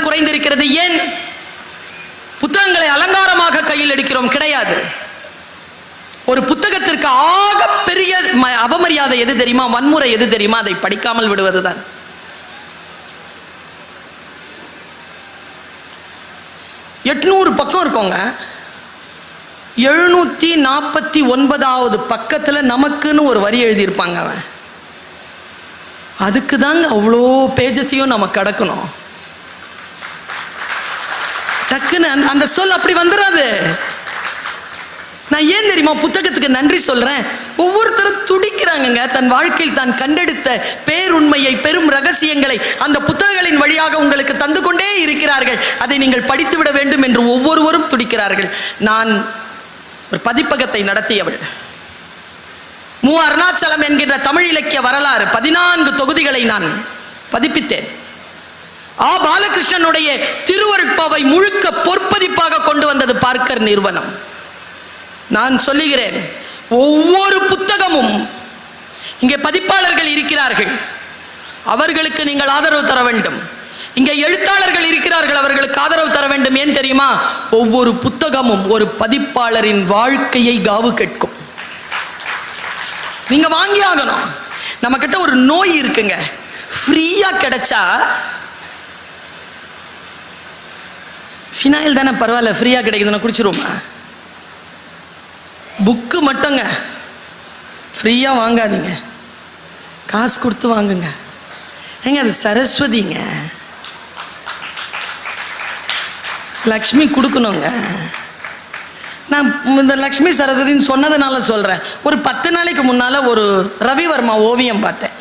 குறைந்திருக்கிறது. ஏன்? புத்தகங்களை அலங்காரமாக கையில் எடுக்கிறோம் கிடையாது. ஒரு புத்தகத்திற்கு ஆக பெரிய அவமரியாதை எது தெரியுமா? வன்முறை எது தெரியுமா? அதை படிக்காமல் விடுவதுதான். எட்நூறு பக்கம் இருக்கோங்க. 749வது பக்கத்துல நமக்குன்னு ஒரு வரி எழுதியிருப்பாங்க. அவன் அதுக்கு தாங்க அவ்வளோ பேஜஸையும் நம்ம கடக்கணும். டக்குன்னு அந்த சொல் அப்படி வந்துடாது. நான் ஏன் தெரியுமா புத்தகத்துக்கு நன்றி சொல்றேன்? ஒவ்வொருத்தரும் துடிக்கிறாங்க தன் வாழ்க்கையில் தான் கண்டெடுத்த பேருண்மையை, பெரும் ரகசியங்களை அந்த புத்தகங்களின் வழியாக உங்களுக்கு தந்து கொண்டே இருக்கிறார்கள். அதை நீங்கள் படித்துவிட வேண்டும் என்று ஒவ்வொருவரும் துடிக்கிறார்கள். நான் ஒரு பதிப்பகத்தை நடத்தியவள். மு. அருணாச்சலம் என்கின்ற தமிழ் இலக்கிய வரலாறு 14 தொகுதிகளை நான் பதிப்பித்தேன். ஆ. பாலகிருஷ்ணனுடைய திருவருட்பாவை முழுக்க பொற்பதிப்பாக கொண்டு வந்தது பார்க்கர் நிறுவனம். நான் சொல்லுகிறேன், ஒவ்வொரு புத்தகமும் இங்கே பதிப்பாளர்கள் இருக்கிறார்கள், அவர்களுக்கு நீங்கள் ஆதரவு தர வேண்டும். இங்கே எழுத்தாளர்கள் இருக்கிறார்கள், அவர்களுக்கு ஆதரவு தர வேண்டும். ஏன் தெரியுமா? ஒவ்வொரு புத்தகமும் ஒரு பதிப்பாளரின் வாழ்க்கையை காவு கேட்கும். நீங்க வாங்கி ஆகணும். நம்ம கிட்ட ஒரு நோய் இருக்குங்க, ஃப்ரீயா கிடைச்சா ஃபினாயில் தானே பரவாயில்ல, ஃப்ரீயா கிடைக்குதுன்னு குடிச்சிருவோமா? புக்கு மட்டுங்க ஃப்ரீயா வாங்காதீங்க, காசு கொடுத்து வாங்குங்க. ஏங்க அது சரஸ்வதிங்க, லக்ஷ்மி கொடுக்கணுங்க. நான் இந்த லக்ஷ்மி சரஸ்வதின்னு சொன்னதுனால சொல்கிறேன். ஒரு 10 நாளைக்கு முன்னால் ஒரு ரவிவர்மா ஓவியம் பார்த்தேன்.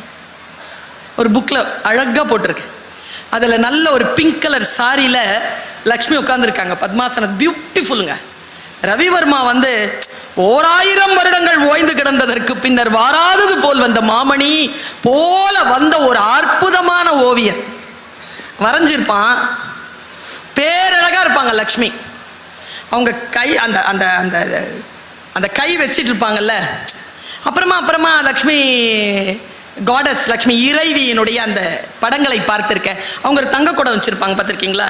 ஒரு புக்கில் அழகாக போட்டிருக்கு. அதில் நல்ல ஒரு பிங்க் கலர் சாரியில் லக்ஷ்மி உட்காந்துருக்காங்க, பத்மாசனம், பியூட்டிஃபுல்லுங்க. ரவிவர்மா 1000 வருடங்கள் ஓய்ந்து கிடந்ததற்கு பின்னர் வாராதது போல் வந்த மாமணி போல வந்த ஒரு அற்புதமான ஓவியம் வரைஞ்சிருப்பான். பேரழகா இருப்பாங்க லக்ஷ்மி. அவங்க கை அந்த அந்த அந்த அந்த கை வச்சிட்டு இருப்பாங்கல்ல. அப்புறமா லக்ஷ்மி காடஸ், லக்ஷ்மி இறைவியினுடைய அந்த படங்களை பார்த்துருக்கேன். அவங்க ஒரு தங்க குடம் வச்சுருப்பாங்க, பார்த்துருக்கீங்களா?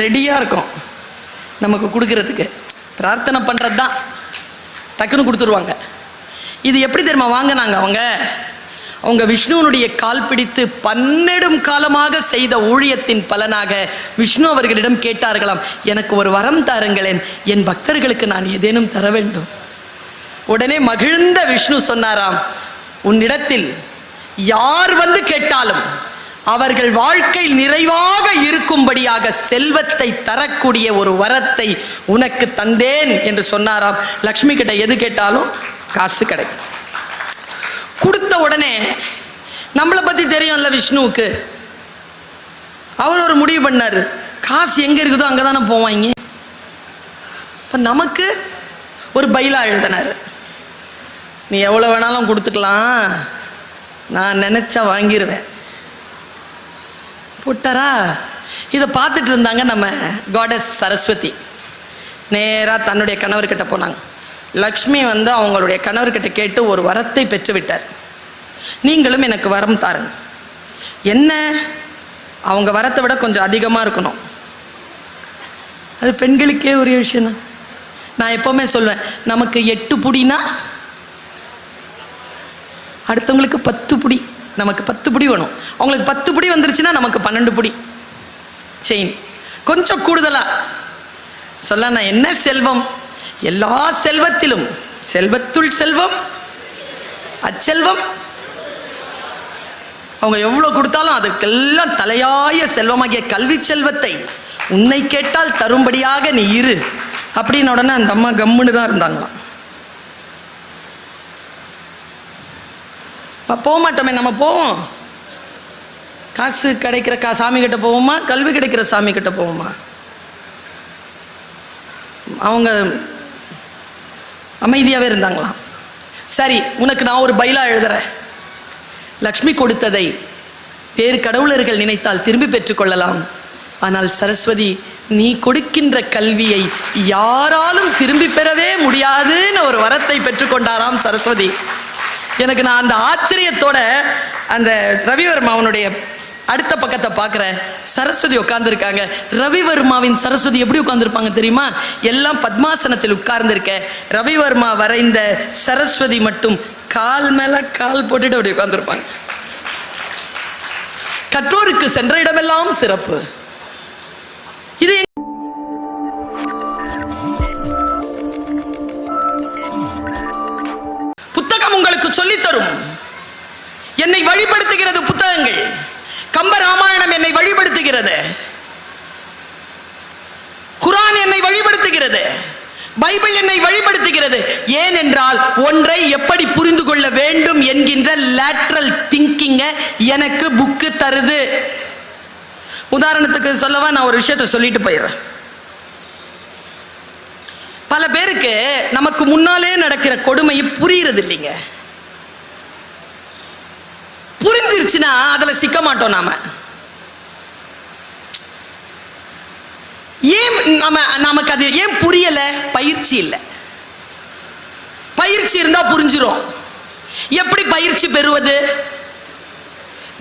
ரெடியாக இருக்கும் நமக்கு கொடுக்கறதுக்கு. பிரார்த்தனை பண்ணுறது தான், டக்குன்னு கொடுத்துருவாங்க. இது எப்படி தெரியுமா வாங்கினாங்க? அவங்க விஷ்ணுவனுடைய கால் பிடித்து 12 காலமாக செய்த ஊழியத்தின் பலனாக விஷ்ணு அவர்களிடம் கேட்டார்களாம், எனக்கு ஒரு வரம் தாருங்களேன், என் பக்தர்களுக்கு நான் ஏதேனும் தர வேண்டும். உடனே மகிழ்ந்த விஷ்ணு சொன்னாராம், உன்னிடத்தில் யார் வந்து கேட்டாலும் அவர்கள் வாழ்க்கை நிறைவாக இருக்கும்படியாக செல்வத்தை தரக்கூடிய ஒரு வரத்தை உனக்கு தந்தேன் என்று சொன்னாராம். லக்ஷ்மி கிட்ட எது கேட்டாலும் காசு கிடைக்கும். கொடுத்த உடனே நம்மளை பற்றி தெரியும்ல விஷ்ணுவுக்கு, அவர் ஒரு முடிவு பண்ணார், காசு எங்கே இருக்குதோ அங்கே தானே போவாங்க. இப்போ நமக்கு ஒரு பைலா எழுதினார், நீ எவ்வளோ வேணாலும் கொடுத்துக்கலாம், நான் நினச்சா வாங்கிடுவேன் போட்டாரா. இதை பார்த்துட்டு இருந்தாங்க நம்ம காடஸ் சரஸ்வதி. நேராக தன்னுடைய கணவர்கிட்ட போனாங்க. லக்ஷ்மி அவங்களுடைய கணவர்கிட்ட கேட்டு ஒரு வரத்தை பெற்று விட்டார். நீங்களும் எனக்கு வரம் தாருங்க. என்ன? அவங்க வரத்தை விட கொஞ்சம் அதிகமாக இருக்கணும். அது பெண்களுக்கே ஒரு விஷயம்தான். நான் எப்போவுமே சொல்வேன், நமக்கு 8 புடினா அடுத்தவங்களுக்கு 10 புடி, நமக்கு 10 புடி வேணும். அவங்களுக்கு 10 புடி வந்துருச்சுன்னா நமக்கு 12 புடி செயின். கொஞ்சம் கூடுதலாக சொல்ல, நான் என்ன செல்வம்? எல்லா செல்வத்திலும் செல்வத்துள் செல்வம் அச்செல்வம். அவங்க எவ்வளோ கொடுத்தாலும் அதற்கெல்லாம் தலையாய செல்வமாகிய கல்வி செல்வத்தை உன்னை கேட்டால் தரும்படியாக நீ இரு அப்படின்னு உடனே அந்த அம்மா கம்முன்னு தான் இருந்தாங்களாம். போக மாட்டோமே, நம்ம போவோம். காசு கிடைக்கிற சாமி கிட்ட போவோமா, கல்வி கிடைக்கிற சாமி கிட்ட போவோமா? அவங்க அமைதியாகவே இருந்தாங்களாம். சரி, உனக்கு நான் ஒரு பைலா எழுதுறேன். லக்ஷ்மி கொடுத்ததை வேறு கடவுளர்கள் நினைத்தால் திரும்பி பெற்றுக்கொள்ளலாம். ஆனால் சரஸ்வதி, நீ கொடுக்கின்ற கல்வியை யாராலும் திரும்பி பெறவே முடியாதுன்னு ஒரு வரத்தை பெற்றுக்கொண்டாராம் சரஸ்வதி. நான் அந்த ஆச்சரியத்தோட அந்த ரவிவர்மா அவனுடைய அடுத்த பக்கத்தை பார்க்குற சரஸ்வதி உட்கார்ந்துருக்காங்க. ரவிவர்மாவின் சரஸ்வதி எப்படி உட்கார்ந்துருப்பாங்க தெரியுமா? எல்லாம் பத்மாசனத்தில் உட்கார்ந்துருக்க. ரவிவர்மா வரைந்த சரஸ்வதி மட்டும் கால் மேல கால் போட்டுட்டு அப்படி உட்கார்ந்துருப்பாங்க. கற்றோருக்கு சென்ற இடமெல்லாம் சிறப்பு. இது புத்தகம் உங்களுக்கு சொல்லித்தரும். என்னை வழிபடுத்துகிறது புத்தகங்கள். கம்ப ராமாயணம் என்னை வழிபடுத்துகிறது, குர்ஆன் என்னை வழிபடுத்துகிறது, பைபிள் என்னை வழிபடுத்துகிறது. ஏனென்றால் ஒன்றை எப்படி புரிந்து கொள்ள வேண்டும் என்கின்ற லேட்ரல் திங்கிங்க எனக்கு புக்கு தருது. உதாரணத்துக்கு சொல்லவா, நான் ஒரு விஷயத்தை சொல்லிட்டு போயிடுறேன். பல பேருக்கு நமக்கு முன்னாலே நடக்கிற கொடுமை புரியுறது இல்லைங்க. புரிஞ்சிருச்சுன்னா அதுல சிக்க மாட்டோம். நாம ஏன் நமக்கு அது ஏன் புரியல? பயிற்சி இல்லை. பயிற்சி இருந்தா புரிஞ்சிரும். எப்படி பயிற்சி பெறுவது?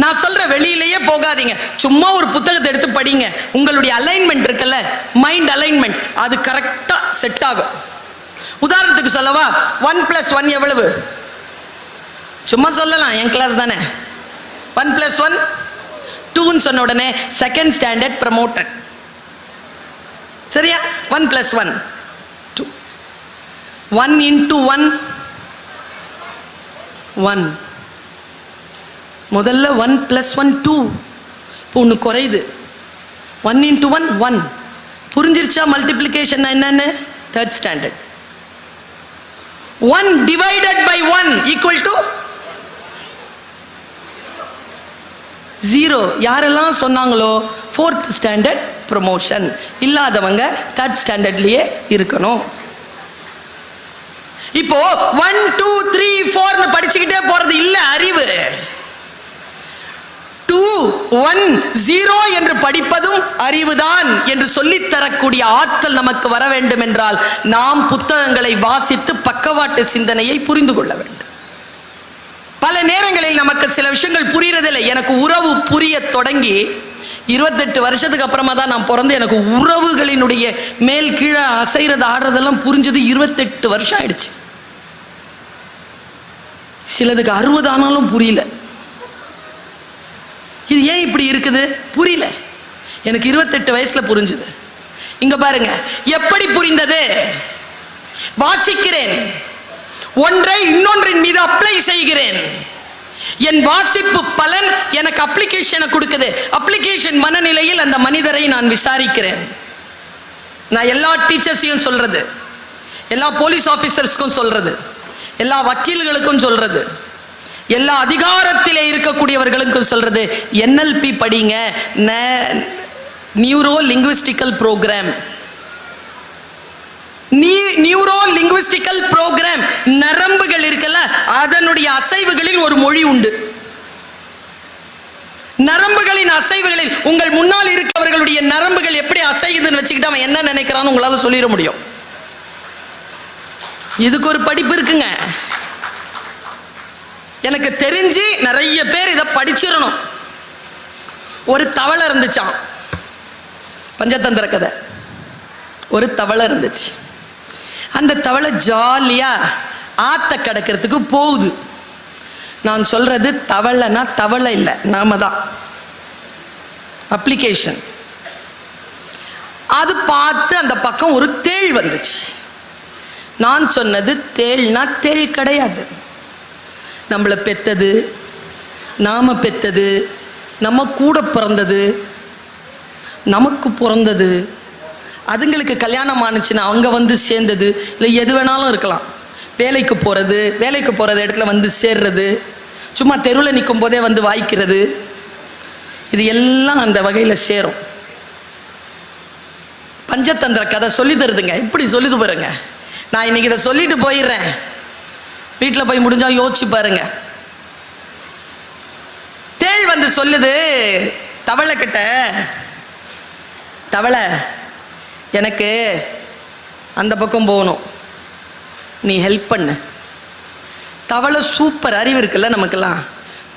நான் சொல்ற வெளியிலேயே போகாதீங்க, சும்மா ஒரு புத்தகத்தை எடுத்து படிங்க. உங்களுடைய அலைன்மெண்ட் இருக்குல்ல, மைண்ட் அலைன்மெண்ட், அது கரெக்டா செட் ஆகும். உதாரணத்துக்கு சொல்லவா, 1+1 எவ்வளவு? சும்மா சொல்லலாம், என் கிளாஸ் தானே. 1+1 2 சொன்ன உடனே செகண்ட் ஸ்டாண்டர்ட் ப்ரமோட்டட். சரியா? 1+1 2. 1 × 1 1. முதல்ல 1+1 2. இப்போ ஒன்று குறையுது. 1 × 1 1. புரிஞ்சிருச்சா மல்டிப்ளிகேஷன் என்னன்னு? Third standard. 1 / 1 = 0. யாரெல்லாம் சொன்னாங்களோ ஃபோர்த் ஸ்டாண்டர்ட் ப்ரமோஷன், இல்லாதவங்க தேர்ட் ஸ்டாண்டர்ட்லயே இருக்கணும். இப்போ 1 2 3 4 படிச்சுக்கிட்டே போறது இல்ல அறிவு. 2 1 0 என்று படிப்பதும் அறிவுதான் என்று சொல்லித் தரக்கூடிய ஆற்றல் நமக்கு வர வேண்டும் என்றால் நாம் புத்தகங்களை வாசித்து பக்கவாட்டு சிந்தனையை புரிந்து கொள்ள வேண்டும். பல நேரங்களில் நமக்கு சில விஷயங்கள் புரியறதில்லை. எனக்கு உறவு புரிய தொடங்கி 28 வருஷத்துக்கு அப்புறமா தான் நான் பிறந்து எனக்கு உறவுகளினுடைய மேல் கீழே அசைறது ஆடுறதெல்லாம் புரிஞ்சது. 28 வருஷம் ஆயிடுச்சு. சிலதுக்கு 60 ஆனாலும் புரியல. இது ஏன் இப்படி இருக்குது புரியல. எனக்கு 28 வயசுல புரிஞ்சுது. இங்க பாருங்க எப்படி புரிந்தது. வாசிக்கிறேன், ஒன்றை இன்னொன்றின் மீது அப்ளை செய்கிறேன். என் வாசிப்பு பலன் எனக்கு அப்ளிகேஷனை கொடுக்குது. அப்ளிகேஷன் மனநிலையில் அந்த மனிதரை நான் விசாரிக்கிறேன். நான் எல்லா டீச்சர்ஸையும் சொல்றது, எல்லா போலீஸ் ஆபீசர்ஸ்க்கும் சொல்றது, எல்லா வக்கீல்களுக்கும் சொல்றது, எல்லா அதிகாரத்திலே இருக்கக்கூடியவர்களுக்கும் சொல்றது, NLP படிங்க, neuro linguistical program. Neuro linguistical program. நரம்புகள் இருக்குல்ல, அதனுடைய அசைவுகளில் ஒரு மொழி உண்டு. நரம்புகளின் அசைவுகளில் உங்கள் முன்னால் இருக்கவர்களுடைய நரம்புகள் எப்படி அசையுதுன்னு வச்சுக்கிட்டு அவன் என்ன நினைக்கிறான்னு உங்களால சொல்லிட முடியும். இதுக்கு ஒரு படிப்பு இருக்குங்க. எனக்கு தெரிஞ்சு நிறைய பேர் இதை படிச்சிடணும். ஒரு தவளை இருந்துச்சான், பஞ்சதந்திர கதை. ஒரு தவளை இருந்துச்சு. அந்த தவளை ஜாலியா ஆத்த கடக்கிறதுக்கு போகுது. நான் சொல்றது தவளைனா தவளை இல்லை, நாம தான். அப்ளிகேஷன். அது பார்த்து அந்த பக்கம் ஒரு தேள் வந்துச்சு. நான் சொன்னது தேள்னா தேள் கிடையாது. நம்மளை பெத்தது, நாம பெத்தது, நம்ம கூட பிறந்தது, நமக்கு பிறந்தது, அதுங்களுக்கு கல்யாணம் ஆணுச்சுன்னா அவங்க வந்து சேர்ந்தது, இல்லை எது வேணாலும் இருக்கலாம். வேலைக்கு போகிற இடத்துல வந்து சேர்றது, சும்மா தெருவில் நிற்கும் போதே வந்து வாய்க்கிறது, இது எல்லாம் அந்த வகையில் சேரும். பஞ்சதந்திர கதை சொல்லி தருதுங்க. இப்படி சொல்லிது பாருங்க. நான் இன்னைக்கு இதை சொல்லிட்டு போயிடுறேன். வீட்டில் போய் முடிஞ்சா யோசிச்சு பாருங்க. தேள் வந்து சொல்லுது தவளை கிட்ட, தவளை எனக்கு அந்த பக்கம் போகணும், நீ ஹெல்ப் பண்ணு. தவளை சூப்பர் அறிவு இருக்குல்ல நமக்கெல்லாம்.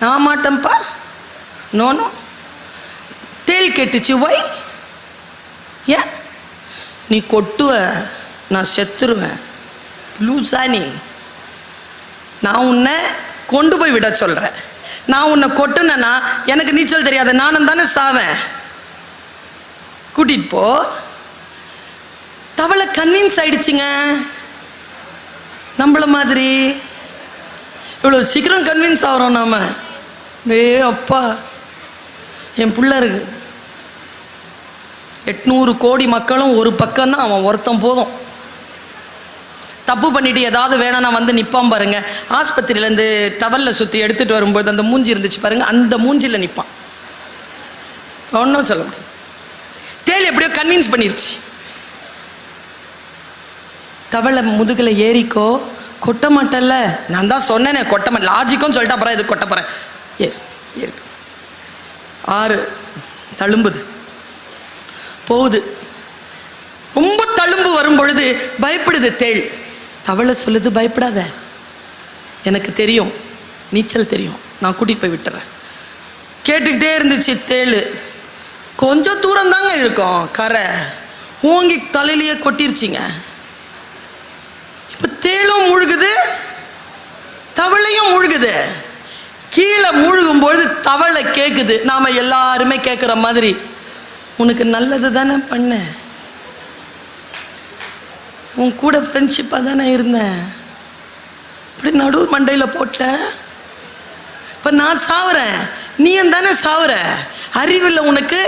நான் மாட்டேன்ப்பா, நோனோ தேள் கேட்டுச்சு. வை, ஏன் நீ கொட்டுவ, நான் செத்துருவேன், லூசா நீ. நான் உன்னை கொண்டு போய் விட சொல்கிறேன். நான் உன்னை கொட்டுனேன்னா எனக்கு நீச்சல் தெரியாது, நானும் தானே சாவேன். கூட்டிகிட்டு போ. தவளை கன்வின்ஸ் ஆயிடுச்சுங்க. நம்மள மாதிரி இவ்வளோ சீக்கிரம் கன்வின்ஸ் ஆகிறோம் நாம. அப்பா, என் பிள்ளை இருக்கு, 800 கோடி மக்களும் ஒரு பக்கம் தான், அவன் ஒருத்தன் போதும். தப்பு பண்ணிட்டு ஏதாவது வேணா வந்து நிற்பான் பாருங்க. ஆஸ்பத்திரியிலேருந்து டவலில் சுற்றி எடுத்துகிட்டு வரும்போது அந்த மூஞ்சி இருந்துச்சு பாருங்க, அந்த மூஞ்சியில் நிற்பான். ஒன்றும் சொல்ல முடியும். தேள் எப்படியோ கன்வின்ஸ் பண்ணிருச்சு. தவளை முதுகில் ஏறிக்கோ, கொட்ட மாட்டேல்ல, நான் தான் சொன்னேனே கொட்ட மாட்டேன், லாஜிக்கும் சொல்லிட்டா அப்புறம் இது கொட்ட போகிறேன். ஏறு ஏறு. 6 தழும்புது, போகுது. ரொம்ப தழும்பு வரும் பொழுது பயப்படுது தேள். தவளை சொல்லுது, பயப்படாத, எனக்கு தெரியும், நீச்சல் தெரியும், நான் கூட்டிகிட்டு போய் விட்டுறேன். கேட்டுக்கிட்டே இருந்துச்சு தேள். கொஞ்சம் தூரம் தாங்க இருக்கும் கரை, ஓங்கி தலையிலேயே கொட்டிருச்சிங்க. இப்போ தேளும் முழுகுது, தவளையும் முழுகுது. கீழே முழுகும்பொழுது தவளை கேட்குது, நாம் எல்லாருமே கேட்குற மாதிரி, உனக்கு நல்லது தானே பண்ண, உன் கூட ஃப்ரெண்ட்ஷிப்பாக தானே இருந்தேன், இப்படி நடு மண்டையில் போட்ட, இப்போ நான் சாவுறேன், நீயும் தானே சாவுற, அறிவில்லை உனக்கு,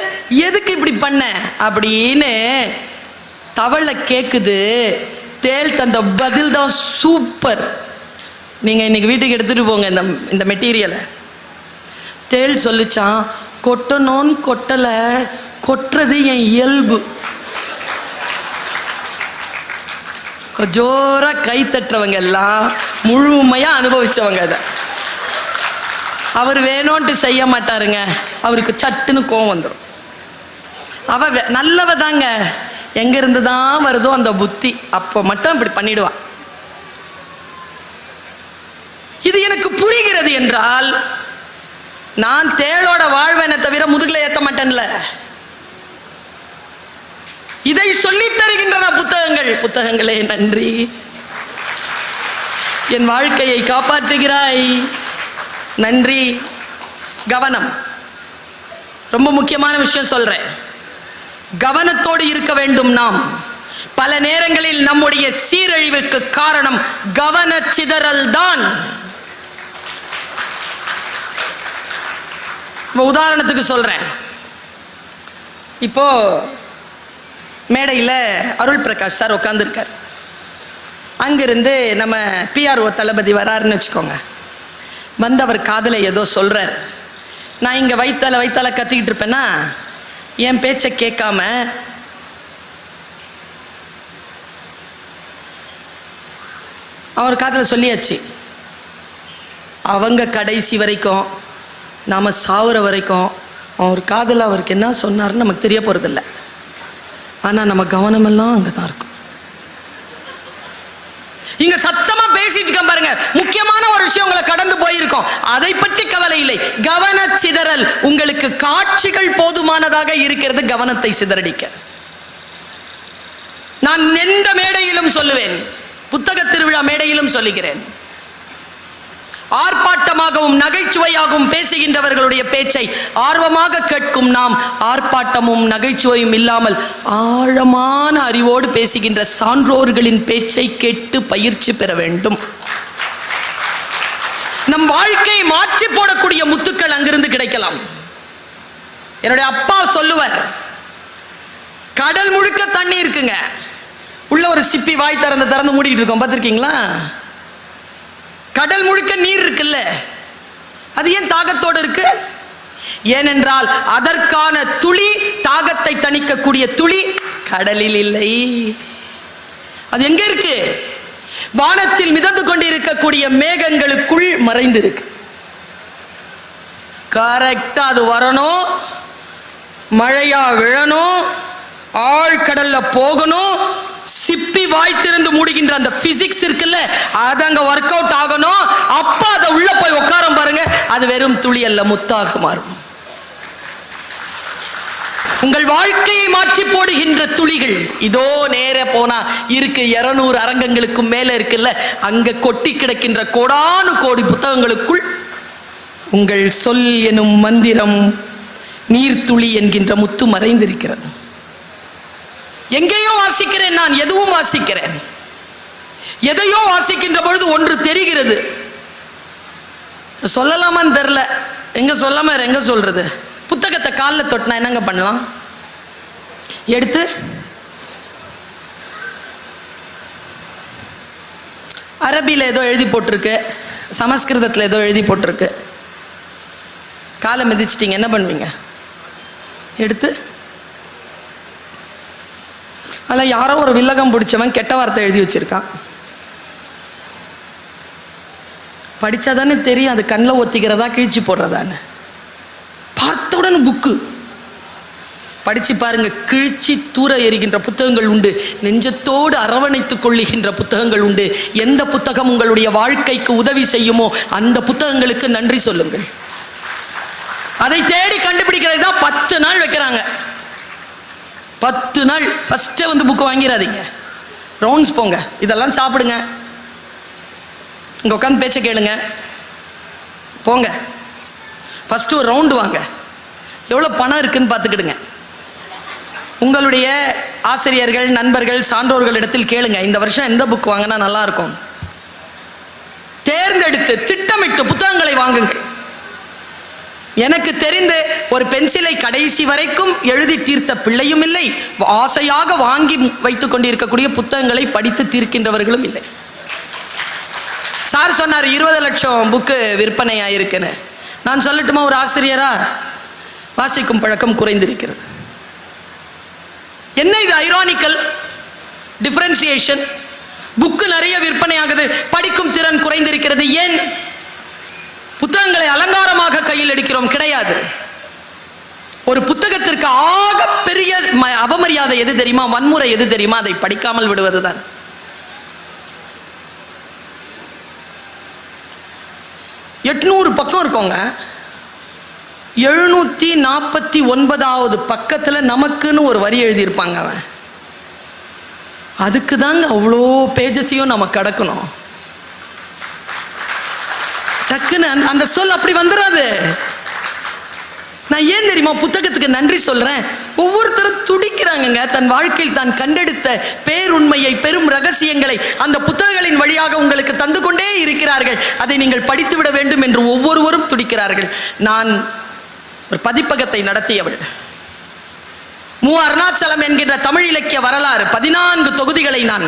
எதுக்கு இப்படி பண்ண அப்படின்னு தவளை கேட்குது. தேள் தந்த பதில் தான் சூப்பர். நீங்கள் இன்னைக்கு வீட்டுக்கு எடுத்துகிட்டு போங்க இந்த மெட்டீரியலை. தேள் சொல்லிச்சான், கொட்டணும்னு கொட்டலை, கொட்டுறது என் இயல்பு. ஜோரா கை தட்டுறவங்க எல்லாம் முழுமையாக அனுபவிச்சவங்க. அதை அவர் வேணும்ன்ட்டு செய்ய மாட்டாருங்க, அவருக்கு சட்டுன்னு கோவம் வந்துடும். அவ நல்லவ தாங்க, எங்கேருந்து தான் வருதோ அந்த புத்தி, அப்போ மட்டும் இப்படி பண்ணிடுவான். இது எனக்கு புரிகிறது என்றால் நான் தேளோட வாழ்வேனை தவிர முதுகில் ஏற்ற மாட்டேன்ல. இதை சொல்லித் தருகின்றன புத்தகங்களே, நன்றி. என் வாழ்க்கையை காப்பாற்றுகிறாய், நன்றி. கவனம், ரொம்ப முக்கியமான விஷயம் சொல்றேன். கவனத்தோடு இருக்க வேண்டும் நாம். பல நேரங்களில் நம்முடைய சீரழிவுக்கு காரணம் கவனச்சிதறல் தான். உதாரணத்துக்கு சொல்றேன், இப்போ மேடையில் அருள் பிரகாஷ் சார் உட்காந்துருக்கார். அங்கிருந்து நம்ம பிஆர்ஓ தளபதி வராருன்னு வச்சுக்கோங்க. வந்து அவர் காதில் ஏதோ சொல்கிறார். நான் இங்கே வைத்தால கத்திக்கிட்டு இருப்பேன்னா என் பேச்சை கேட்காம அவர் காதில் சொல்லியாச்சு. அவங்க கடைசி வரைக்கும், நாம் சாவுற வரைக்கும் அவர் காதில் அவருக்கு என்ன சொன்னார்னு நமக்கு தெரிய போகிறதில்ல. ஆனால் நம்ம கவனமெல்லாம் அங்கே தான் இருக்கும். இங்க சத்தமா பேசிட்டு இருக்க பாருங்க, முக்கியமான ஒரு விஷயம் உங்களை கடந்து போயிருக்கோம், அதை பற்றி கவலை இல்லை. கவன சிதறல், உங்களுக்கு காட்சிகள் போதுமானதாக இருக்கிறது கவனத்தை சிதறடிக்க. நான் எந்த மேடையிலும் சொல்லுவேன், புத்தக திருவிழா மேடையிலும் சொல்லுகிறேன், ஆர்ப்பாட்டமாகவும் நகைச்சுவையாகவும் பேசுகின்றவர்களுடைய பேச்சை ஆர்வமாக கேட்கும் நாம் ஆர்ப்பாட்டமும் நகைச்சுவையும் இல்லாமல் ஆழமான அறிவோடு பேசுகின்ற சான்றோர்களின் பேச்சை கேட்டு பயிற்சி பெற வேண்டும். நம் வாழ்க்கையை மாற்றி போடக்கூடிய முத்துக்கள் அங்கிருந்து கிடைக்கலாம். என்னுடைய அப்பா சொல்லுவார், கடல் முழுக்க தண்ணி இருக்குங்க, உள்ள ஒரு சிப்பி வாய் திறந்து மூடிட்டு இருக்கோம், பார்த்திருக்கீங்களா? கடல் முழுக்க நீர் இருக்குல்ல, அது ஏன் தாகத்தோடு இருக்கு? ஏனென்றால் அதற்கான துளி, தாகத்தை தணிக்கக்கூடிய துளி கடலில் இல்லை. அது எங்க இருக்கு? வானத்தில் மிதந்து கொண்டு இருக்கக்கூடிய மேகங்களுக்குள் மறைந்து இருக்கு. கரெக்டா அது வரணும், மழையா விழணும், ஆழ்கடல்ல போகணும், சிப்பி வாய் திறந்து மூடுகின்ற அந்த பிசிக்ஸ் இருக்குல்ல, அது அங்க ஒர்க் அவுட் ஆகணும். அப்ப அதை உள்ள போய் உட்காரம் பாருங்க, அது வெறும் துளி அல்ல, முத்தாக மாறும். உங்கள் வாழ்க்கையை மாற்றி போடுகின்ற துளிகள் இதோ நேர போனா இருக்கு 200 அரங்கங்களுக்கும் மேல இருக்குல்ல, அங்க கொட்டி கிடக்கின்ற கோடானு கோடி புத்தகங்களுக்குள் உங்கள் சொல் எனும் மந்திரம் நீர்த்துளி என்கின்ற முத்து மறைந்திருக்கிறது. எங்கேயோ வாசிக்கிறேன், நான் எதுவும் வாசிக்கிறேன். எதையோ வாசிக்கின்ற பொழுது ஒன்று தெரிகிறது, சொல்லலாமான்னு தெரியல. எங்க சொல்லாம எங்க சொல்றது? புத்தகத்தை காலில் தொட்டினா என்னங்க பண்ணலாம்? எடுத்து அரபியில் ஏதோ எழுதி போட்டிருக்கு, சமஸ்கிருதத்தில் ஏதோ எழுதி போட்டிருக்கு, காலை மிதிச்சிட்டிங்க, என்ன பண்ணுவீங்க? எடுத்து அதில் யாரோ ஒரு வில்லகம் பிடிச்சவன் கெட்ட வார்த்தை எழுதி வச்சிருக்கான். படித்தாதானே தெரியும் அது கண்ணில் ஒத்திக்கிறதா கிழிச்சு போடுறதான்னு. பார்த்தவுடன் புக்கு படித்து பாருங்க, கிழிச்சி தூர எறிகின்ற புத்தகங்கள் உண்டு, நெஞ்சத்தோடு அரவணைத்து கொள்ளுகின்ற புத்தகங்கள் உண்டு. எந்த புத்தகம் உங்களுடைய வாழ்க்கைக்கு உதவி செய்யுமோ அந்த புத்தகங்களுக்கு நன்றி சொல்லுங்கள். அதை தேடி கண்டுபிடிக்கிறது தான் 10 நாள் வைக்கிறாங்க. 10 நாள் ஃபஸ்ட்டே வந்து புக்கு வாங்கிடாதீங்க, ரவுண்ட்ஸ் போங்க, இதெல்லாம் சாப்பிடுங்க, இங்கே உட்காந்து பேச்சை கேளுங்க, போங்க, ஃபஸ்ட்டு ஒரு ரவுண்டு வாங்க, எவ்வளோ பணம் இருக்குன்னு பார்த்துக்கிடுங்க. உங்களுடைய ஆசிரியர்கள், நண்பர்கள், சான்றோர்களிடத்தில் கேளுங்க, இந்த வருஷம் எந்த புக் வாங்கினா நல்லாயிருக்கும். தேர்ந்தெடுத்து திட்டமிட்டு புத்தகங்களை வாங்குங்கள். எனக்கு தெரிந்து ஒரு பென்சிலை கடைசி வரைக்கும் எழுதி தீர்த்த பிள்ளையும் இல்லை, ஆசையாக வாங்கி வைத்துக் கொண்டிருக்கக்கூடிய புத்தகங்களை படித்து தீர்க்கின்றவர்களும் இல்லை. சார் சொன்னார் 20 லட்சம் புக்கு விற்பனை ஆயிருக்குன்னு. நான் சொல்லட்டுமா, ஒரு ஆசிரியரா வாசிக்கும் பழக்கம் குறைந்திருக்கிறது. என்ன இது ஐரானிக்கல் டிஃபரன்சியேஷன்? புக்கு நிறைய விற்பனை ஆகுது, படிக்கும் திறன் குறைந்திருக்கிறது. ஏன்? புத்தகங்களை அலங்காரமாக கையில் எடுக்கிறோம்? கிடையாது. ஒரு புத்தகத்திற்கு ஆக பெரிய அவமரியாதை எது தெரியுமா? வன்முறை எது தெரியுமா? அதை படிக்காமல் விடுவதுதான். எட்நூறு பக்கம் இருக்கோங்க, 749வது பக்கத்தில் நமக்குன்னு ஒரு வரி எழுதியிருப்பாங்க. அவன் அதுக்கு தாங்க அவ்வளோ பேஜஸையும் நம்ம கடக்கணும். டக்குன்னு அந்த சொல் அப்படி வந்துடாது. நான் ஏன் தெரியுமா புத்தகத்துக்கு நன்றி சொல்றேன்? ஒவ்வொருத்தரும் துடிக்கிறாங்க தன் வாழ்க்கையில் தான் கண்டெடுத்த பேருண்மையை, பெரும் ரகசியங்களை அந்த புத்தகங்களின் வழியாக உங்களுக்கு தந்து கொண்டே இருக்கிறார்கள். அதை நீங்கள் படித்து விட வேண்டும் என்று ஒவ்வொருவரும் துடிக்கிறார்கள். நான் ஒரு பதிப்பகத்தை நடத்தியவள். மு அருணாச்சலம் என்கின்ற தமிழ் இலக்கிய வரலாறு 14 தொகுதிகளை நான்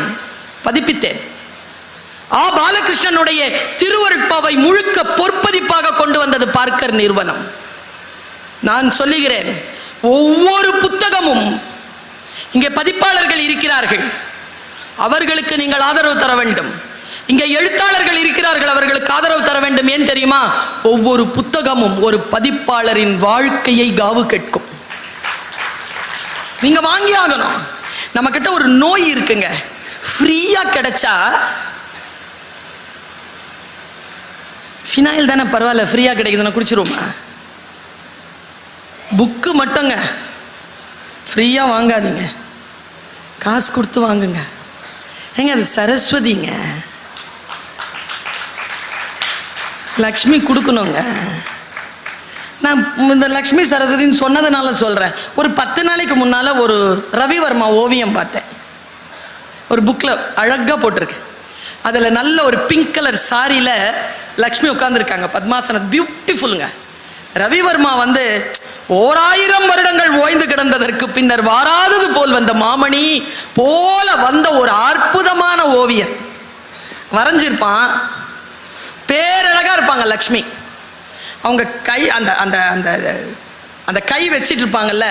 பதிப்பித்தேன். ஆ பாலகிருஷ்ணனுடைய திருவருட்பாவை முழுக்க பொற்பதிப்பாக கொண்டு வந்தது பார்க்கர் நிறுவனம். நான் சொல்லுகிறேன், ஒவ்வொரு புத்தகமும் இங்கே பதிப்பாளர்கள் இருக்கிறார்கள், அவர்களுக்கு நீங்கள் ஆதரவு தர வேண்டும். இங்கே எழுத்தாளர்கள் இருக்கிறார்கள், அவர்களுக்கு ஆதரவு தர வேண்டும். ஏன் தெரியுமா? ஒவ்வொரு புத்தகமும் ஒரு பதிப்பாளரின் வாழ்க்கையை காவு கேட்கும். நீங்க வாங்கி ஆகணும். நம்ம கிட்ட ஒரு நோய் இருக்குங்க, ஃப்ரீயா கிடைச்சா ஃபினாயில் தானே பரவாயில்ல, ஃப்ரீயா கிடைக்குதுன்னா குடிச்சிருவோமா? புக்கு மட்டுங்க ஃப்ரீயா வாங்காதீங்க, காசு கொடுத்து வாங்குங்க. ஏங்க அது சரஸ்வதிங்க, லக்ஷ்மி கொடுக்கணுங்க. நான் இந்த லக்ஷ்மி சரஸ்வதின்னு சொன்னதுனால சொல்கிறேன். ஒரு 10 நாளைக்கு முன்னால் ஒரு ரவிவர்மா ஓவியம் பார்த்தேன். ஒரு புக்கில் அழகாக போட்டிருக்கு. அதில் நல்ல ஒரு பிங்க் கலர் சாரியில் லக்ஷ்மி உட்காந்துருக்காங்க, பத்மாசனம், பியூட்டிஃபுல்லுங்க. ரவிவர்மா 1000 வருடங்கள் ஓய்ந்து கிடந்ததற்கு பின்னர் வாராதது போல் வந்த மாமணி போல வந்த ஒரு அற்புதமான ஓவியர் வரைஞ்சிருப்பான். பேரழகா இருப்பாங்க லக்ஷ்மி. அவங்க கை அந்த அந்த அந்த அந்த கை வச்சிட்டு இருப்பாங்கல்ல.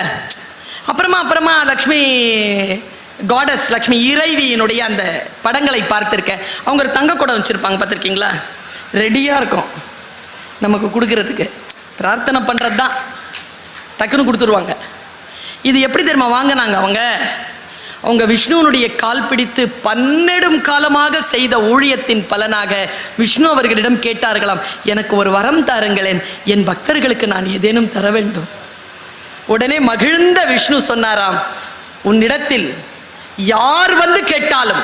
அப்புறமா லக்ஷ்மி காடஸ், லக்ஷ்மி இறைவியினுடைய அந்த படங்களை பார்த்துருக்கேன். அவங்க ஒரு தங்க குடம் வச்சுருப்பாங்க, பார்த்துருக்கீங்களா? ரெடியாக இருக்கும் நமக்கு கொடுக்கறதுக்கு. பிரார்த்தனை பண்ணுறது தான், டக்குன்னு கொடுத்துருவாங்க. இது எப்படி தெரியுமா வாங்கினாங்க? அவங்க விஷ்ணுவனுடைய கால் பிடித்து 12 காலமாக செய்த ஊழியத்தின் பலனாக விஷ்ணு அவர்களிடம் கேட்டார்களாம், எனக்கு ஒரு வரம் தாருங்களேன், என் பக்தர்களுக்கு நான் ஏதேனும் தர வேண்டும். உடனே மகிழ்ந்த விஷ்ணு சொன்னாராம், உன்னிடத்தில் யார் வந்து கேட்டாலும்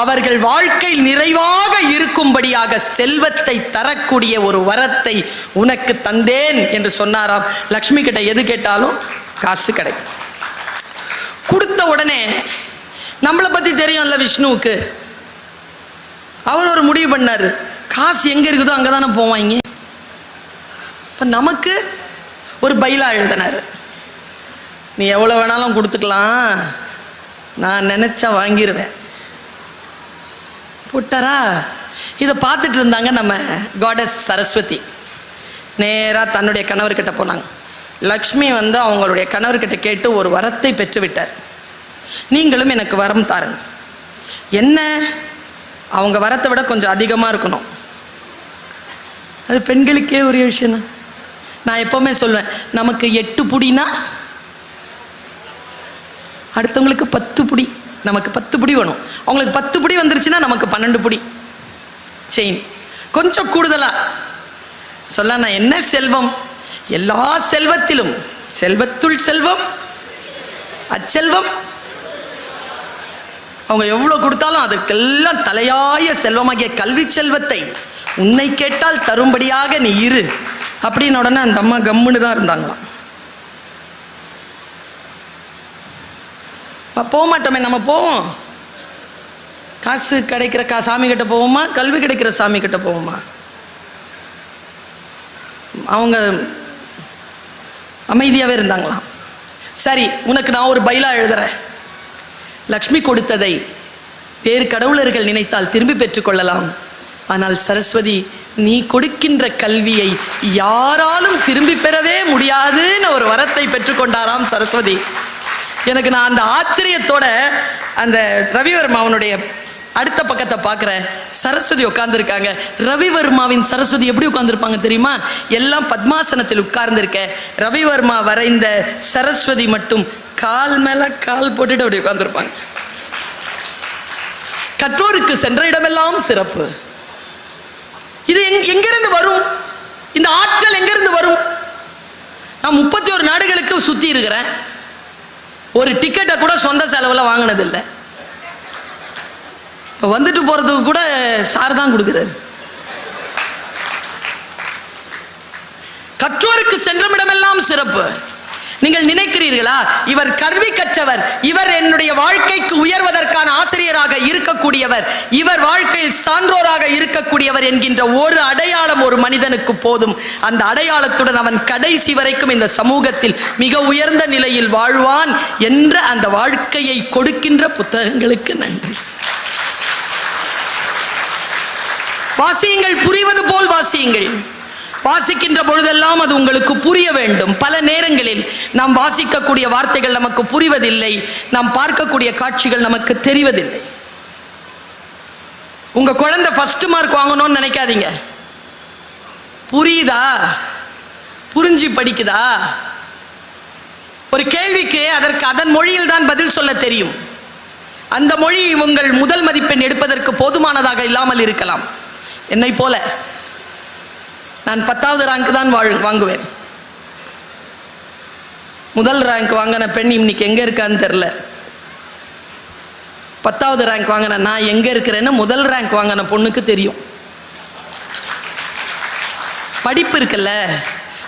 அவர்கள் வாழ்க்கை நிறைவாக இருக்கும்படியாக செல்வத்தை தரக்கூடிய ஒரு வரத்தை உனக்கு தந்தேன் என்று சொன்னாராம். லக்ஷ்மி கிட்ட எது கேட்டாலும் காசு கிடைக்கும். கொடுத்த உடனே நம்மளை பத்தி தெரியும்ல விஷ்ணுவுக்கு, அவர் ஒரு முடிவு பண்ணாரு, காசு எங்க இருக்குதோ அங்கதானே போவாங்க. இப்ப நமக்கு ஒரு பைலா எழுதினாரு, நீ எவ்வளவு வேணாலும் கொடுத்துக்கலாம், நான் நினைச்சா வாங்கிடுவேன் போட்டாரா. இதை பார்த்துட்டு இருந்தாங்க நம்ம காடஸ் சரஸ்வதி. நேராக தன்னுடைய கணவர்கிட்ட போனாங்க. லக்ஷ்மி வந்து அவங்களுடைய கணவர்கிட்ட கேட்டு ஒரு வரத்தை பெற்று விட்டார். நீங்களும் எனக்கு வரம் தாருங்க. என்ன, அவங்க வரத்தை விட கொஞ்சம் அதிகமாக இருக்கணும். அது பெண்களுக்கே ஒரு விஷயம்தான். நான் எப்போவுமே சொல்வேன், நமக்கு 8 புடினா அடுத்தவங்களுக்கு 10 புடி, நமக்கு 10 புடி வேணும். அவங்களுக்கு 10 புடி வந்துருச்சுன்னா நமக்கு 12 புடி செயின். கொஞ்சம் கூடுதலா சொல்ல, நான் என்ன செல்வம், எல்லா செல்வத்திலும் செல்வத்துள் செல்வம் அச்செல்வம். அவங்க எவ்வளவு கொடுத்தாலும் அதுக்கெல்லாம் தலையாய செல்வமாகிய கல்வி செல்வத்தை உன்னை கேட்டால் தரும்படியாக நீ இரு அப்படின்னு உடனே அந்த அம்மா கம்முன்னு தான் இருந்தாங்களாம். போக மாட்டோமே, நம்ம போவோம். காசு கிடைக்கிற சாமி கிட்ட போவோமா, கல்வி கிடைக்கிற சாமி கிட்ட போவோமா? அவங்க அமைதியாகவே இருந்தாங்களாம். சரி, உனக்கு நான் ஒரு பைலா எழுதுறேன். லக்ஷ்மி கொடுத்ததை வேறு கடவுளர்கள் நினைத்தால் திரும்பி பெற்றுக்கொள்ளலாம். ஆனால் சரஸ்வதி, நீ கொடுக்கின்ற கல்வியை யாராலும் திரும்பி பெறவே முடியாதுன்னு ஒரு வரத்தை பெற்றுக்கொண்டாராம் சரஸ்வதி. எனக்கு நான் அந்த ஆச்சரியத்தோட அந்த ரவிவர்மாவனுடைய அடுத்த பக்கத்தை பார்க்குறேன். சரஸ்வதி உட்கார்ந்துருக்காங்க. ரவிவர்மாவின் சரஸ்வதி எப்படி உட்கார்ந்துருப்பாங்க தெரியுமா? எல்லாம் பத்மாசனத்தில் உட்கார்ந்துருக்க. ரவிவர்மா வரைந்த சரஸ்வதி மட்டும் கால் மேல கால் போட்டுட்டு அப்படி உட்கார்ந்துருப்பாங்க. கற்றோருக்கு சென்ற இடமெல்லாம் சிறப்பு. இது எங்கிருந்து வரும்? இந்த ஆற்றல் எங்கிருந்து வரும்? நான் 31 நாடுகளுக்கு சுத்தி இருக்கிறேன். ஒரு டிக்கெட்டை கூட சொந்த செலவில் வாங்கினதில்லை. இப்போ வந்துட்டு போறதுக்கு கூட சார் தான் கொடுக்குறாரு. கற்றோருக்கு சென்றமிடமெல்லாம் சிறப்பு. நீங்கள் நினைக்கிறீர்களா, இவர் கல்வி கற்றவர், இவர் என்னுடைய வாழ்க்கைக்கு உயர்வதற்கான ஆசிரியராக இருக்கக்கூடியவர், இவர் வாழ்க்கையில் சான்றோராக இருக்கக்கூடியவர் என்கின்ற ஒரு அடையாளம் ஒரு மனிதனுக்கு போதும். அந்த அடையாளத்துடன் அவன் கடைசி வரைக்கும் இந்த சமூகத்தில் மிக உயர்ந்த நிலையில் வாழ்வான் என்ற அந்த வாழ்க்கையை கொடுக்கின்ற புத்தகங்களுக்கு நன்றி. வாசியுங்கள், புரிவது போல் வாசியுங்கள். வாசிக்கின்ற பொழுதெல்லாம் அது உங்களுக்கு புரிய வேண்டும். பல நேரங்களில் நாம் வாசிக்கக்கூடிய வார்த்தைகள் நமக்கு புரிவதில்லை, நாம் பார்க்கக்கூடிய காட்சிகள் நமக்கு தெரிவதில்லை. உங்க குழந்தை ஃபர்ஸ்ட் மார்க் வாங்கணும்னு நினைக்காதீங்க. புரியுதா, புரிஞ்சு படிக்குதா? ஒரு கேள்விக்கு அதற்கு அதன் மொழியில் தான் பதில் சொல்ல தெரியும். அந்த மொழி உங்கள் முதல் மதிப்பெண் எடுப்பதற்கு போதுமானதாக இல்லாமல் இருக்கலாம். என்னை போல நான் 10வது ரேங்க் தான் வாங்குவேன். முதல் ரேங்க் வாங்கின பெண் இன்னைக்கு எங்க இருக்கான்னு தெரியல. 10வது ரேங்க் வாங்கின நான் எங்க இருக்கிறேன்னு முதல் ரேங்க் வாங்கின பொண்ணுக்கு தெரியும். படிப்பு இருக்குல்ல,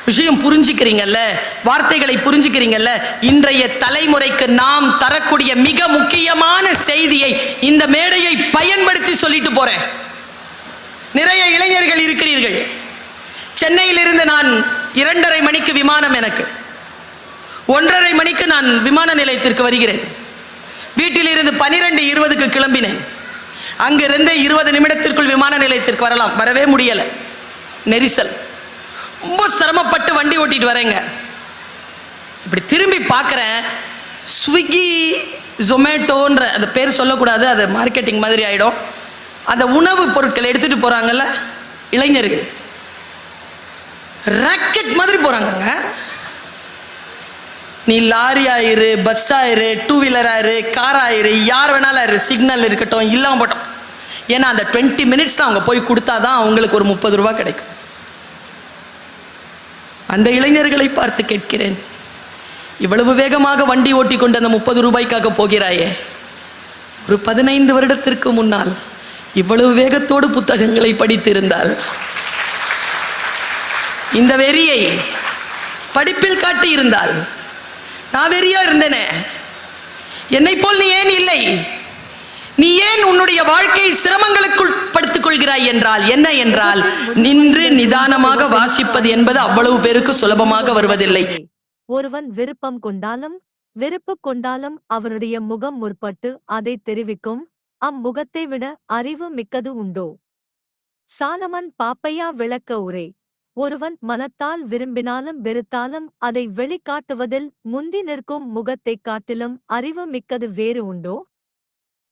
விஷயம் புரிஞ்சுக்கிறீங்கல்ல, வார்த்தைகளை புரிஞ்சுக்கிறீங்கல்ல. இன்றைய தலைமுறைக்கு நாம் தரக்கூடிய மிக முக்கியமான செய்தியை இந்த மேடையை பயன்படுத்தி சொல்லிட்டு போறேன். நிறைய இளைஞர்கள் இருக்கிறீர்கள். சென்னையிலிருந்து நான் 2:30 மணிக்கு விமானம், எனக்கு 1:30 மணிக்கு நான் விமான நிலையத்திற்கு வருகிறேன். வீட்டிலிருந்து 12:20க்கு கிளம்பினேன். அங்கிருந்து 20 நிமிடத்திற்குள் விமான நிலையத்திற்கு வரவே முடியல. நெரிசல், ரொம்ப சிரமப்பட்டு வண்டி ஓட்டிட்டு வரேங்க. இப்படி திரும்பி பார்க்குறேன், ஸ்விக்கி ஜொமேட்டோன்ற அந்த பேர் சொல்லக்கூடாது, அது மார்க்கெட்டிங் மாதிரி ஆகிடும். அந்த உணவு பொருட்களை எடுத்துட்டு போறாங்கல்ல இளைஞர்கள், ராக்கெட் மாதிரி போறாங்க. நீ லாரி ஆயிரு, பஸ் ஆயிரு, 2 வீலர் ஆயிரு, கார் ஆயிரு, யார் வேணாலும் ஆயிரு, சிக்னல் இருக்கட்டும், இல்லாம போட்டோம். ஏன்னா அந்த 20 மினிட்ஸ்ல அவங்க போய் கொடுத்தாதான் அவங்களுக்கு ஒரு 30 ரூபாய் கிடைக்கும். அந்த இளைஞர்களை பார்த்து கேட்கிறேன், இவ்வளவு வேகமாக வண்டி ஓட்டி கொண்டு அந்த 30 ரூபாய்க்காக போகிறாயே, ஒரு 15 வருடத்திற்கு முன்னால் இவ்வளவு வேகத்தோடு புத்தகங்களை படித்திருந்தால், இந்த வெறியை படிப்பில் காட்டி இருந்தால், நான் வெறியா இருந்தேனே, என்னை போல் நீ ஏன் இல்லை, நீ ஏன் உன்னுடைய வாழ்க்கை சிரமங்களுக்குள் படுத்துக் கொள்கிறாய் என்றால் என்ன என்றால், நின்று நிதானமாக வாசிப்பது என்பது அவ்வளவு பேருக்கு சுலபமாக வருவதில்லை. ஒருவன் விருப்பம் கொண்டாலும் வெறுப்பு கொண்டாலும் அவனுடைய முகம் முற்பட்டு அதை தெரிவிக்கும். அம்முகத்தை விட அறிவு மிக்கது உண்டோ? சாலமன் பாப்பையா விளக்க உரை. ஒருவன் மனத்தால் விரும்பினாலும் வெறுத்தாலும் அதை வெளிக்காட்டுவதில் முந்தி நிற்கும் முகத்தைக் காட்டிலும் அறிவு மிக்கது வேறு உண்டோ?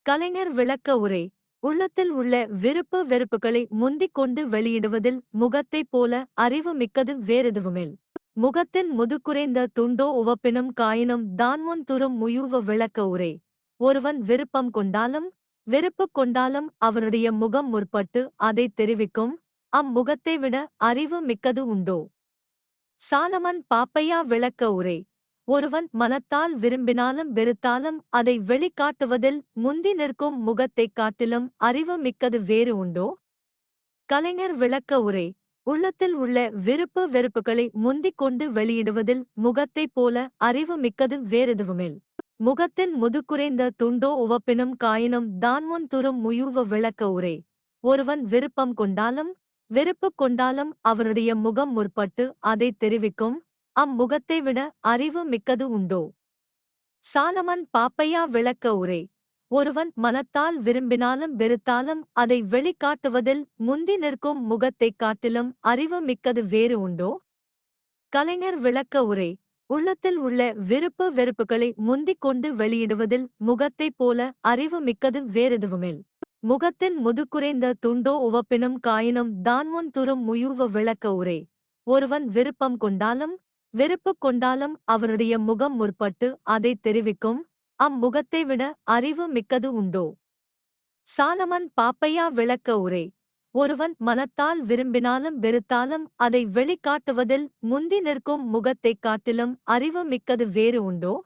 கலைஞர் விளக்க உரை. உள்ளத்தில் உள்ள விருப்பு வெறுப்புகளை முந்திக் கொண்டு வெளியிடுவதில் முகத்தைப் போல அறிவு மிக்கது வேறெதுவுமில். முகத்தின் முதுகுறைந்த துண்டோ உவப்பினும் காயினும் தான்முன் துறும் முயூவ விளக்க உரை. ஒருவன் விருப்பம் கொண்டாலும் வெறுப்பு கொண்டாலும் அவனுடைய முகம் முற்பட்டு அதை தெரிவிக்கும். அம்முகத்தை விட அறிவு மிக்கது உண்டோ? சாலமன் பாப்பையா விளக்க உரை. ஒருவன் மனத்தால் விரும்பினாலும் வெறுத்தாலும் அதை வெளிக்காட்டுவதில் முந்தி நிற்கும் முகத்தைக் காட்டிலும் அறிவு மிக்கது வேறு உண்டோ? கலைஞர் விளக்க உரை. உள்ளத்தில் உள்ள விருப்பு வெறுப்புகளை முந்திக் கொண்டு வெளியிடுவதில் முகத்தைப் போல அறிவு மிக்கது வேறெதுவுமில். முகத்தின் முதுகுறைந்த துண்டோ உவப்பினும் காயினும் தான்முன் துறும் முயூவ விளக்க உரை. ஒருவன் விருப்பம் கொண்டாலும் வெறுப்பு கொண்டாலும் அவனுடைய முகம் முற்பட்டு அதை தெரிவிக்கும். அம்முகத்தை விட அறிவு மிக்கது உண்டோ? சாலமன் பாப்பையா விளக்க உரை. ஒருவன் மனத்தால் விரும்பினாலும் வெறுத்தாலும் அதை வெளிக்காட்டுவதில் முந்தி நிற்கும் முகத்தைக் காட்டிலும் அறிவு மிக்கது வேறு உண்டோ? கலைஞர் விளக்க உரை. உள்ளத்தில் உள்ள விருப்பு வெறுப்புகளை முந்திக் கொண்டு வெளியிடுவதில் முகத்தைப் போல அறிவு மிக்கது வேறெதுவுமில். முகத்தின் முதுகுறைந்த துண்டோ உவப்பினும் காயினும் தான்முன் துறும் முயூவ விளக்க உரை. ஒருவன் விருப்பம் கொண்டாலும் வெறுப்பு கொண்டாலும் அவனுடைய முகம் முற்பட்டு அதை தெரிவிக்கும். அம்முகத்தை விட அறிவு மிக்கது உண்டோ? சாலமன் பாப்பையா விளக்க உரை. ஒருவன் மனத்தால் விரும்பினாலும் வெறுத்தாலும் அதை வெளிக்காட்டுவதில் முந்தி நிற்கும் முகத்தைக் காட்டிலும் அறிவு மிக்கது வேறு உண்டோ?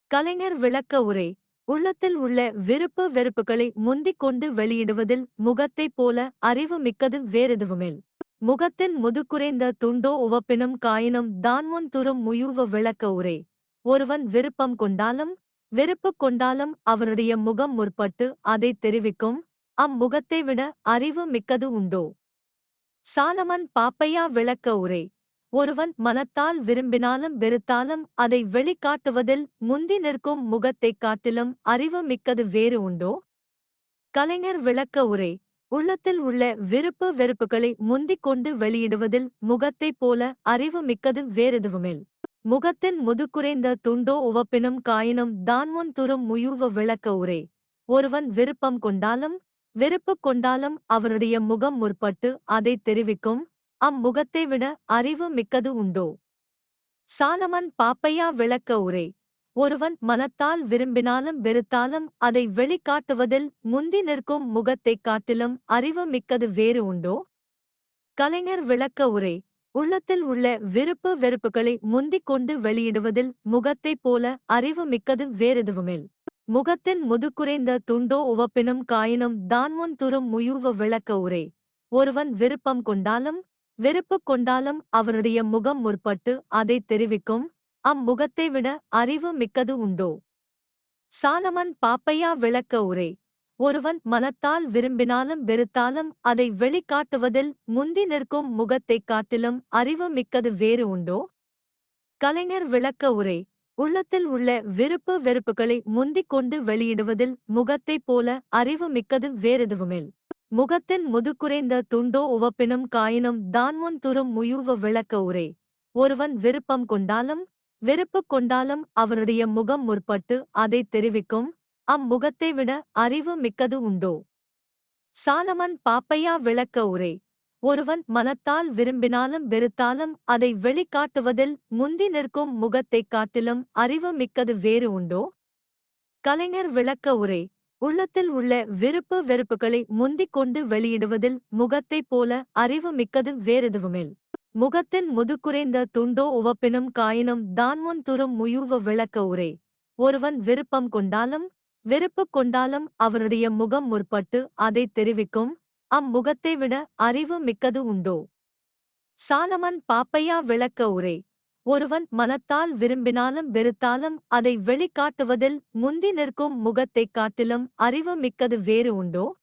கலைஞர் விளக்க உரை. உள்ளத்தில் உள்ள விருப்பு வெறுப்புகளை முந்திக் கொண்டு வெளியிடுவதில் முகத்தைப் போல அறிவு மிக்கது வேறெதுவுமில். முகத்தின் முதுகுறைந்த துண்டோ உவப்பினும் காயினும் தான்முன் துறும் முயூவ விளக்க உரை. ஒருவன் விருப்பம் கொண்டாலும் வெறுப்பு கொண்டாலும் அவனுடைய முகம் முற்பட்டு அதை தெரிவிக்கும். அம்முகத்தை விட அறிவு மிக்கது உண்டோ? சாலமன் பாப்பையா விளக்க உரை. ஒருவன் மனத்தால் விரும்பினாலும் வெறுத்தாலும் அதை வெளிக்காட்டுவதில் முந்தி நிற்கும் முகத்தைக் காட்டிலும் அறிவு மிக்கது வேறு உண்டோ? கலைஞர் விளக்க உரை. உள்ளத்தில் உள்ள விருப்பு வெறுப்புகளை முந்திக் கொண்டு வெளியிடுவதில் முகத்தைப் போல அறிவு மிக்கது வேறெதுவுமில். முகத்தின் முதுகுறைந்த துண்டோ உவப்பினும் காயினும் தான்முன் துறும் முயூவ விளக்க உரை. ஒருவன் விருப்பம் கொண்டாலும் வெறுப்பு கொண்டாலும் அவனுடைய முகம் முற்பட்டு அதை தெரிவிக்கும். அம்முகத்தை விட அறிவு மிக்கது உண்டோ? சாலமன் பாப்பையா விளக்க உரை. ஒருவன் மனத்தால் விரும்பினாலும் வெறுத்தாலும் அதை வெளிக்காட்டுவதில் முந்தி நிற்கும் முகத்தைக் காட்டிலும் அறிவு மிக்கது வேறு உண்டோ? கலைஞர் விளக்க உரை. உள்ளத்தில் உள்ள விருப்பு வெறுப்புகளை முந்திக் கொண்டு வெளியிடுவதில் முகத்தைப் போல அறிவு மிக்கது வேறெதுவுமில். முகத்தின் முதுகுறைந்த துண்டோ உவப்பினும் காயினும் தான்முன் துறும் முயூவ விளக்க உரை. ஒருவன் விருப்பம் கொண்டாலும் வெறுப்பு கொண்டாலும் அவனுடைய முகம் முற்பட்டு அதை தெரிவிக்கும். அம்முகத்தை விட அறிவு மிக்கது உண்டோ? சாலமன் பாப்பையா விளக்க உரை. ஒருவன் மனத்தால் விரும்பினாலும் வெறுத்தாலும் அதை வெளிக்காட்டுவதில் முந்தி நிற்கும் முகத்தைக் காட்டிலும் அறிவு மிக்கது வேறு உண்டோ? கலைஞர் விளக்க உரை. உள்ளத்தில் உள்ள விருப்பு வெறுப்புகளை முந்திக் கொண்டு வெளியிடுவதில் முகத்தைப் போல அறிவு மிக்கது வேறெதுவுமில். முகத்தின் முதுகுறைந்த துண்டோ உவப்பினும் காயினும் தான்முன் துறும் முயூவ விளக்க உரை. ஒருவன் விருப்பம் கொண்டாலும் வெறுப்பு கொண்டாலும் அவனுடைய முகம் முற்பட்டு அதை தெரிவிக்கும். அம்முகத்தை விட அறிவு மிக்கது உண்டோ? சாலமன் பாப்பையா விளக்க உரை. ஒருவன் மனத்தால் விரும்பினாலும் வெறுத்தாலும் அதை வெளிக்காட்டுவதில் முந்தி நிற்கும் முகத்தைக் காட்டிலும் அறிவு மிக்கது வேறு உண்டோ? கலைஞர் விளக்க உரை. உள்ளத்தில் உள்ள விருப்பு வெறுப்புகளை முந்திக் கொண்டு வெளியிடுவதில் முகத்தைப் போல அறிவு மிக்கது வேறெதுவுமில். முகத்தின் முதுகுறைந்த துண்டோ உவப்பினும் காயினும் தான்முன் துறும் முயூவ விளக்க உரை. ஒருவன் விருப்பம் கொண்டாலும் வெறுப்பு கொண்டாலும் அவனுடைய முகம் முற்பட்டு அதைத் தெரிவிக்கும். அம்முகத்தை விட அறிவு மிக்கது உண்டோ? சாலமன் பாப்பையா விளக்க உரை. ஒருவன் மனத்தால் விரும்பினாலும் வெறுத்தாலும் அதை வெளிக்காட்டுவதில் முந்தி நிற்கும் முகத்தைக் காட்டிலும் அறிவு மிக்கது வேறு உண்டோ?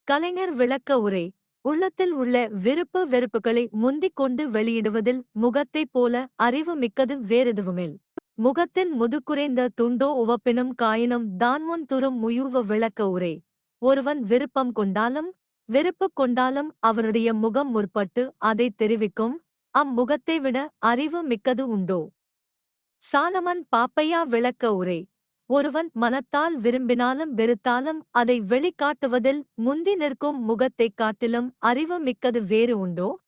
கலைஞர் விளக்க உரை. உள்ளத்தில் உள்ள விருப்பு வெறுப்புகளை முந்திக் கொண்டு வெளியிடுவதில் முகத்தைப் போல அறிவு மிக்கது வேறெதுவுமில். முகத்தின் முதுகுறைந்த துண்டோ உவப்பினும் காயினும் தான்முன் துறும் முயூவ விளக்க உரை. ஒருவன் விருப்பம் கொண்டாலும் வெறுப்பு கொண்டாலும் அவனுடைய முகம் முற்பட்டு அதைத் தெரிவிக்கும். அம்முகத்தை விட அறிவு மிக்கது உண்டோ? சாலமன் பாப்பையா விளக்க உரை. ஒருவன் மனத்தால் விரும்பினாலும் வெறுத்தாலும் அதை வெளிக்காட்டுவதில் முந்தி நிற்கும் முகத்தைக் காட்டிலும் அறிவு மிக்கது வேறு உண்டோ?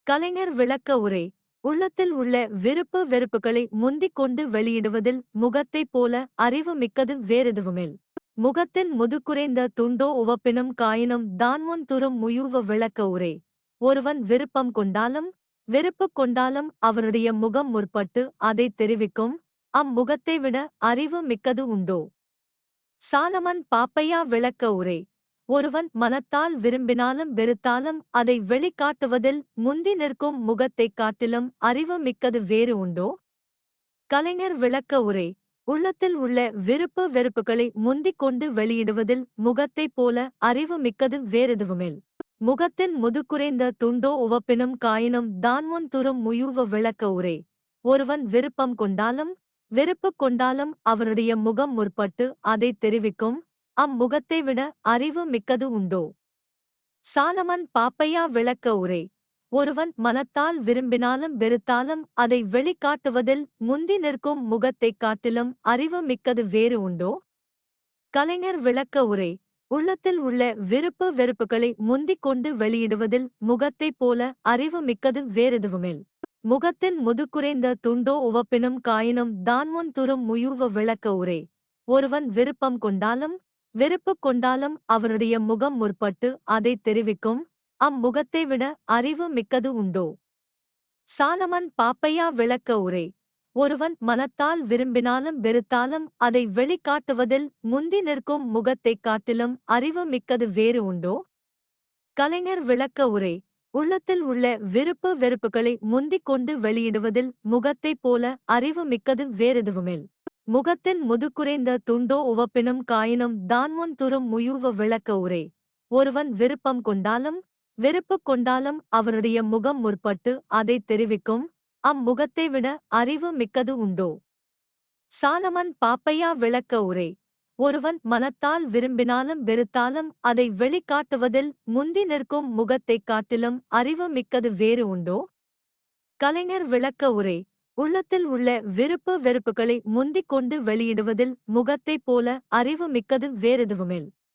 கலைஞர் விளக்க உரை. உள்ளத்தில் உள்ள விருப்பு வெறுப்புகளை முந்திக் கொண்டு வெளியிடுவதில் முகத்தைப் போல அறிவு மிக்கது வேறெதுவுமில். முகத்தின் முதுகுறைந்த துண்டோ உவப்பினும் காயினும் தான்முன் துறும் முயூவ விளக்க உரை. ஒருவன் விருப்பம் கொண்டாலும் வெறுப்பு கொண்டாலும் அவனுடைய முகம் முற்பட்டு அதைத் தெரிவிக்கும். அம்முகத்தை விட அறிவு மிக்கது உண்டோ? சாலமன் பாப்பையா விளக்க உரை. ஒருவன் மனத்தால் விரும்பினாலும் வெறுத்தாலும் அதை வெளிக்காட்டுவதில் முந்தி நிற்கும் முகத்தைக் காட்டிலும் அறிவு மிக்கது வேறு உண்டோ? கலைஞர் விளக்க உரை. உள்ளத்தில் உள்ள விருப்பு வெறுப்புகளை முந்திக் கொண்டு வெளியிடுவதில் முகத்தைப் போல அறிவு மிக்கது வேறெதுவுமில். முகத்தின் முதுகுறைந்த துண்டோ உவப்பினும் காயினும் தான்முன் துறும் முயூவ விளக்க உரை. ஒருவன் விருப்பம் கொண்டாலும் வெறுப்பு கொண்டாலும் அவனுடைய முகம் முற்பட்டு அதைத் தெரிவிக்கும். அம்முகத்தை விட அறிவு மிக்கது உண்டோ? சாலமன் பாப்பையா விளக்க உரை. ஒருவன் மனத்தால் விரும்பினாலும் வெறுத்தாலும் அதை வெளிக்காட்டுவதில் முந்தி நிற்கும் முகத்தைக் காட்டிலும் அறிவு மிக்கது வேறு உண்டோ? கலைஞர் விளக்க உரை. உள்ளத்தில் உள்ள விருப்பு வெறுப்புகளை முந்திக் கொண்டு வெளியிடுவதில் முகத்தைப் போல அறிவு மிக்கது வேறெதுவுமில். முகத்தின் முதுகுறைந்த துண்டோ உவப்பினும் காயினும் தான்முன் துறும் முயூவ விளக்க உரை. ஒருவன் விருப்பம் கொண்டாலும் வெறுப்பு கொண்டாலும் அவனுடைய முகம் முற்பட்டு அதைத் தெரிவிக்கும். அம்முகத்தை விட அறிவு மிக்கது உண்டோ? சாலமன் பாப்பையா விளக்க உரை. ஒருவன் மனத்தால் விரும்பினாலும் வெறுத்தாலும் அதை வெளிக்காட்டுவதில் முந்தி நிற்கும் முகத்தைக் காட்டிலும் அறிவு மிக்கது வேறு உண்டோ? கலைஞர் விளக்க உரை. உள்ளத்தில் உள்ள விருப்பு வெறுப்புகளை முந்திக் கொண்டு வெளியிடுவதில் முகத்தைப் போல அறிவு மிக்கது வேறெதுவுமில். முகத்தின் முதுகுறைந்த துண்டோ உவப்பினும் காயினும் தான்முன் துறும் முயூவ விளக்க உரை. ஒருவன் விருப்பம் கொண்டாலும் வெறுப்பு கொண்டாலும் அவனுடைய முகம் முற்பட்டு அதைத் தெரிவிக்கும். அம்முகத்தை விட அறிவு மிக்கது உண்டோ? சாலமன் பாப்பையா விளக்க உரை. ஒருவன் மனத்தால் விரும்பினாலும் வெறுத்தாலும் அதை வெளிக்காட்டுவதில் முந்தி நிற்கும் முகத்தைக் காட்டிலும் அறிவு மிக்கது வேறு உண்டோ? கலைஞர் விளக்க உரை. உள்ளத்தில் உள்ள விருப்பு வெறுப்புகளை முந்திக் கொண்டு வெளியிடுவதில் முகத்தைப் போல அறிவு மிக்கது வேறெதுவுமில்.